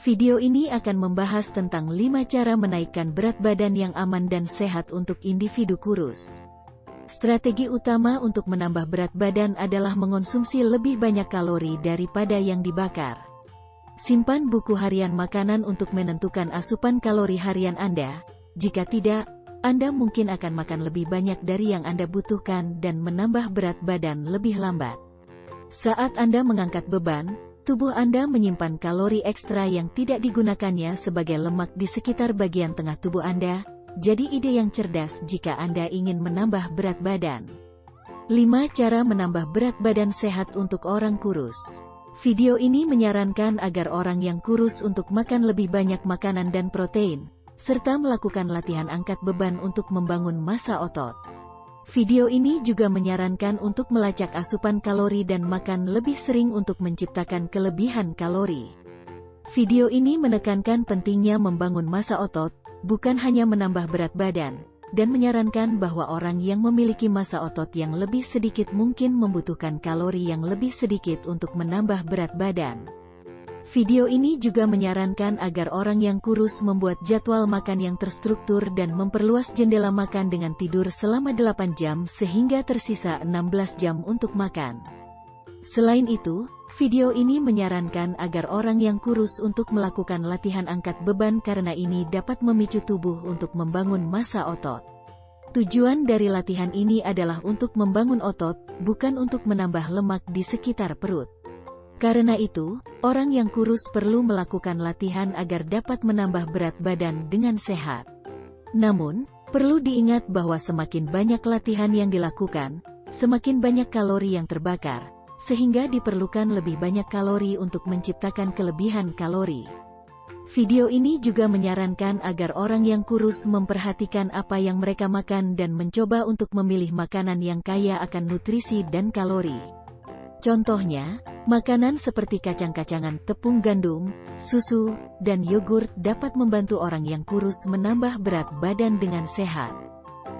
Video ini akan membahas tentang 5 cara menaikkan berat badan yang aman dan sehat untuk individu kurus. Strategi utama untuk menambah berat badan adalah mengonsumsi lebih banyak kalori daripada yang dibakar. Simpan buku harian makanan untuk menentukan asupan kalori harian Anda. Jika tidak, Anda mungkin akan makan lebih banyak dari yang Anda butuhkan dan menambah berat badan lebih lambat. Saat Anda mengangkat beban, tubuh Anda menyimpan kalori ekstra yang tidak digunakannya sebagai lemak di sekitar bagian tengah tubuh Anda, jadi ide yang cerdas jika Anda ingin menambah berat badan. 5 cara menambah berat badan sehat untuk orang kurus. Video ini menyarankan agar orang yang kurus untuk makan lebih banyak makanan dan protein, serta melakukan latihan angkat beban untuk membangun massa otot. Video ini juga menyarankan untuk melacak asupan kalori dan makan lebih sering untuk menciptakan kelebihan kalori. Video ini menekankan pentingnya membangun massa otot, bukan hanya menambah berat badan, dan menyarankan bahwa orang yang memiliki massa otot yang lebih sedikit mungkin membutuhkan kalori yang lebih sedikit untuk menambah berat badan. Video ini juga menyarankan agar orang yang kurus membuat jadwal makan yang terstruktur dan memperluas jendela makan dengan tidur selama 8 jam sehingga tersisa 16 jam untuk makan. Selain itu, video ini menyarankan agar orang yang kurus untuk melakukan latihan angkat beban karena ini dapat memicu tubuh untuk membangun massa otot. Tujuan dari latihan ini adalah untuk membangun otot, bukan untuk menambah lemak di sekitar perut. Karena itu, orang yang kurus perlu melakukan latihan agar dapat menambah berat badan dengan sehat. Namun, perlu diingat bahwa semakin banyak latihan yang dilakukan, semakin banyak kalori yang terbakar, sehingga diperlukan lebih banyak kalori untuk menciptakan kelebihan kalori. Video ini juga menyarankan agar orang yang kurus memperhatikan apa yang mereka makan dan mencoba untuk memilih makanan yang kaya akan nutrisi dan kalori. Contohnya, makanan seperti kacang-kacangan, tepung gandum, susu, dan yogurt dapat membantu orang yang kurus menambah berat badan dengan sehat.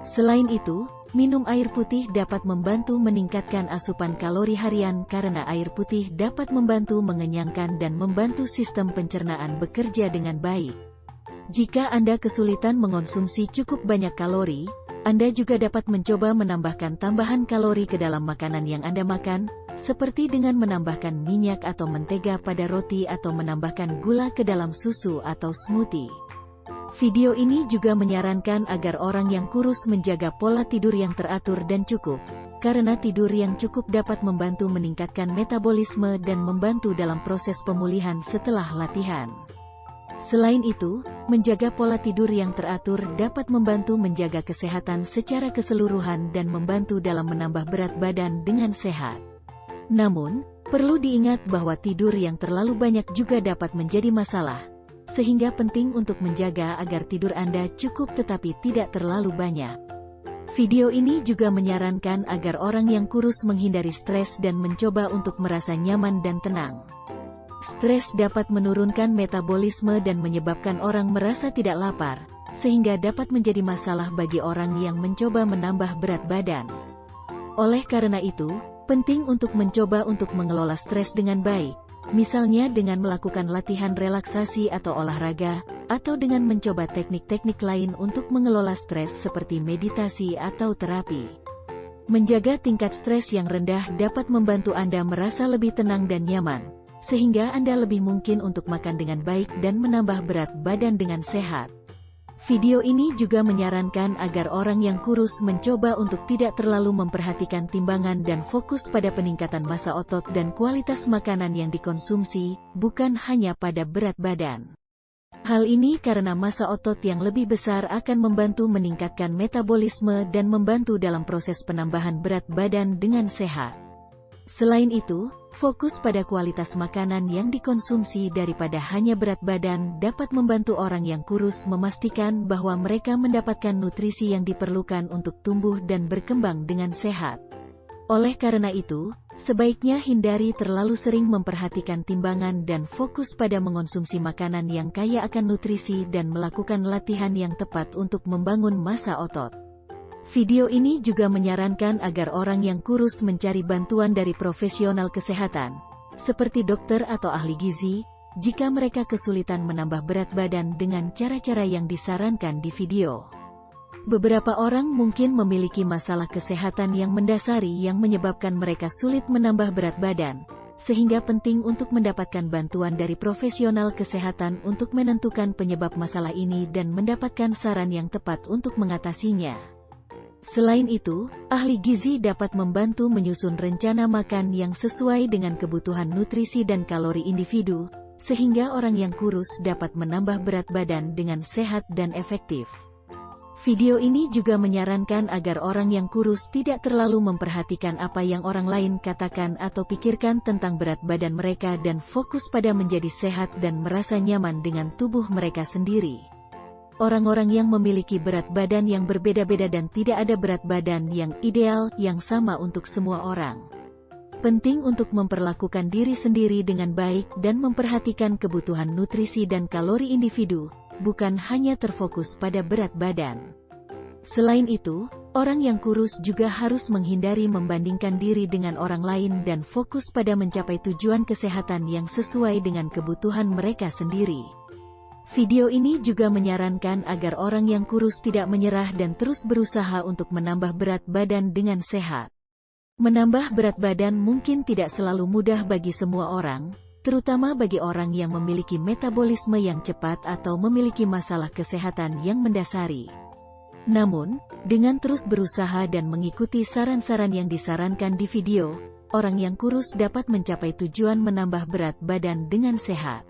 Selain itu, minum air putih dapat membantu meningkatkan asupan kalori harian karena air putih dapat membantu mengenyangkan dan membantu sistem pencernaan bekerja dengan baik. Jika Anda kesulitan mengonsumsi cukup banyak kalori, Anda juga dapat mencoba menambahkan tambahan kalori ke dalam makanan yang Anda makan, seperti dengan menambahkan minyak atau mentega pada roti atau menambahkan gula ke dalam susu atau smoothie. Video ini juga menyarankan agar orang yang kurus menjaga pola tidur yang teratur dan cukup, karena tidur yang cukup dapat membantu meningkatkan metabolisme dan membantu dalam proses pemulihan setelah latihan. Selain itu, menjaga pola tidur yang teratur dapat membantu menjaga kesehatan secara keseluruhan dan membantu dalam menambah berat badan dengan sehat. Namun, perlu diingat bahwa tidur yang terlalu banyak juga dapat menjadi masalah, sehingga penting untuk menjaga agar tidur Anda cukup tetapi tidak terlalu banyak. Video ini juga menyarankan agar orang yang kurus menghindari stres dan mencoba untuk merasa nyaman dan tenang. Stres dapat menurunkan metabolisme dan menyebabkan orang merasa tidak lapar, sehingga dapat menjadi masalah bagi orang yang mencoba menambah berat badan. Oleh karena itu, penting untuk mencoba untuk mengelola stres dengan baik, misalnya dengan melakukan latihan relaksasi atau olahraga, atau dengan mencoba teknik-teknik lain untuk mengelola stres seperti meditasi atau terapi. Menjaga tingkat stres yang rendah dapat membantu Anda merasa lebih tenang dan nyaman, sehingga Anda lebih mungkin untuk makan dengan baik dan menambah berat badan dengan sehat. Video ini juga menyarankan agar orang yang kurus mencoba untuk tidak terlalu memperhatikan timbangan dan fokus pada peningkatan massa otot dan kualitas makanan yang dikonsumsi, bukan hanya pada berat badan. Hal ini karena massa otot yang lebih besar akan membantu meningkatkan metabolisme dan membantu dalam proses penambahan berat badan dengan sehat. Selain itu, fokus pada kualitas makanan yang dikonsumsi daripada hanya berat badan dapat membantu orang yang kurus memastikan bahwa mereka mendapatkan nutrisi yang diperlukan untuk tumbuh dan berkembang dengan sehat. Oleh karena itu, sebaiknya hindari terlalu sering memperhatikan timbangan dan fokus pada mengonsumsi makanan yang kaya akan nutrisi dan melakukan latihan yang tepat untuk membangun massa otot. Video ini juga menyarankan agar orang yang kurus mencari bantuan dari profesional kesehatan, seperti dokter atau ahli gizi, jika mereka kesulitan menambah berat badan dengan cara-cara yang disarankan di video. Beberapa orang mungkin memiliki masalah kesehatan yang mendasari yang menyebabkan mereka sulit menambah berat badan, sehingga penting untuk mendapatkan bantuan dari profesional kesehatan untuk menentukan penyebab masalah ini dan mendapatkan saran yang tepat untuk mengatasinya. Selain itu, ahli gizi dapat membantu menyusun rencana makan yang sesuai dengan kebutuhan nutrisi dan kalori individu, sehingga orang yang kurus dapat menambah berat badan dengan sehat dan efektif. Video ini juga menyarankan agar orang yang kurus tidak terlalu memperhatikan apa yang orang lain katakan atau pikirkan tentang berat badan mereka dan fokus pada menjadi sehat dan merasa nyaman dengan tubuh mereka sendiri. Orang-orang yang memiliki berat badan yang berbeda-beda dan tidak ada berat badan yang ideal yang sama untuk semua orang. Penting untuk memperlakukan diri sendiri dengan baik dan memperhatikan kebutuhan nutrisi dan kalori individu, bukan hanya terfokus pada berat badan. Selain itu, orang yang kurus juga harus menghindari membandingkan diri dengan orang lain dan fokus pada mencapai tujuan kesehatan yang sesuai dengan kebutuhan mereka sendiri. Video ini juga menyarankan agar orang yang kurus tidak menyerah dan terus berusaha untuk menambah berat badan dengan sehat. Menambah berat badan mungkin tidak selalu mudah bagi semua orang, terutama bagi orang yang memiliki metabolisme yang cepat atau memiliki masalah kesehatan yang mendasari. Namun, dengan terus berusaha dan mengikuti saran-saran yang disarankan di video, orang yang kurus dapat mencapai tujuan menambah berat badan dengan sehat.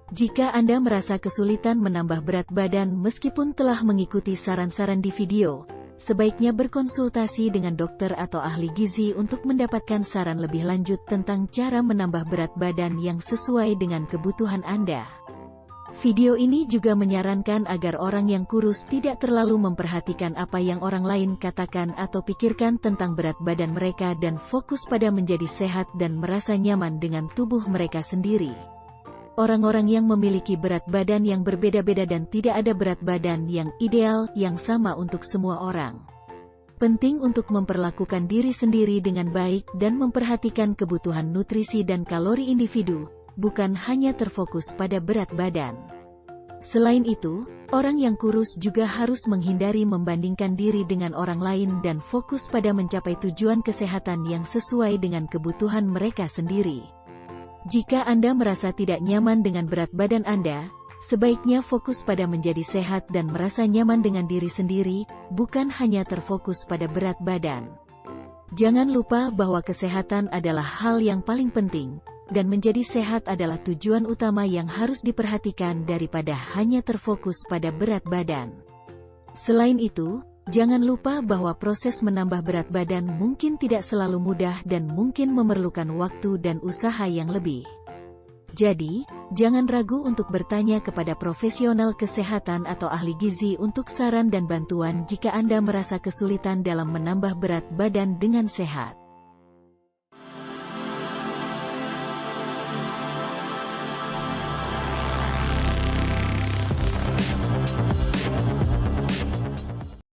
Jika Anda merasa kesulitan menambah berat badan meskipun telah mengikuti saran-saran di video, sebaiknya berkonsultasi dengan dokter atau ahli gizi untuk mendapatkan saran lebih lanjut tentang cara menambah berat badan yang sesuai dengan kebutuhan Anda. Video ini juga menyarankan agar orang yang kurus tidak terlalu memperhatikan apa yang orang lain katakan atau pikirkan tentang berat badan mereka dan fokus pada menjadi sehat dan merasa nyaman dengan tubuh mereka sendiri. Orang-orang yang memiliki berat badan yang berbeda-beda dan tidak ada berat badan yang ideal yang sama untuk semua orang. Penting untuk memperlakukan diri sendiri dengan baik dan memperhatikan kebutuhan nutrisi dan kalori individu, bukan hanya terfokus pada berat badan. Selain itu, orang yang kurus juga harus menghindari membandingkan diri dengan orang lain dan fokus pada mencapai tujuan kesehatan yang sesuai dengan kebutuhan mereka sendiri. Jika Anda merasa tidak nyaman dengan berat badan Anda, sebaiknya fokus pada menjadi sehat dan merasa nyaman dengan diri sendiri, bukan hanya terfokus pada berat badan. Jangan lupa bahwa kesehatan adalah hal yang paling penting, dan menjadi sehat adalah tujuan utama yang harus diperhatikan daripada hanya terfokus pada berat badan. Selain itu, jangan lupa bahwa proses menambah berat badan mungkin tidak selalu mudah dan mungkin memerlukan waktu dan usaha yang lebih. Jadi, jangan ragu untuk bertanya kepada profesional kesehatan atau ahli gizi untuk saran dan bantuan jika Anda merasa kesulitan dalam menambah berat badan dengan sehat.